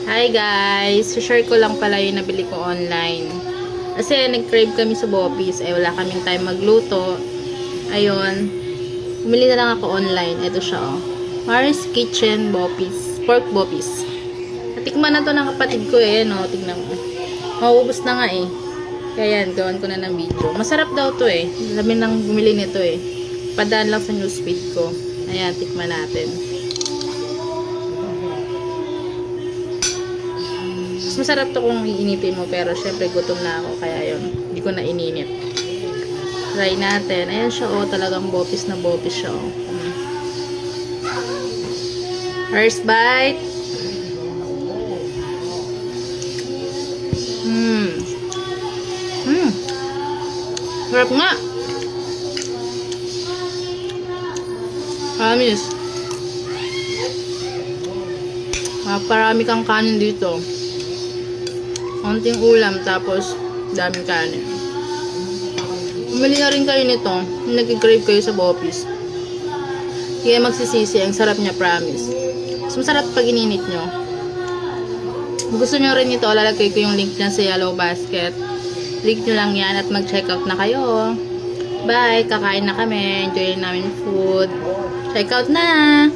Hi guys! Share ko lang pala yung nabili ko online. Kasi nag-crave kami sa Bopis. Wala kaming time magluto. Ayun. Bumili na lang ako online. Ito siya oh. Maris Kitchen Bopis. Pork Bopis. Natikman na to ng kapatid ko no? Tignan mo. Mauubos na nga Kaya yan, gawan ko na ng video. Masarap daw to Sabi nang bumili nito Padaan lang sa newsfeed ko. Ayan, tikman natin. Masarap to kung iinitin mo, pero syempre gutom na ako, kaya yun, hindi ko na ininit. Try natin. Ayan siya talagang bopis na bopis siya First bite. Sarap nga. Promise. Parami kang kanin dito. Konting ulam, tapos daming kanin. Bumili na rin kayo nito. Nag-crave kayo sa Bopis. Kaya magsisisi. Ang sarap niya, promise. Mas masarap pag ininit nyo. Kung gusto nyo rin ito, lalagay ko yung link niya sa yellow basket. Link nyo lang yan at mag-check out na kayo. Bye! Kakain na kami. Enjoy namin food. Check out na!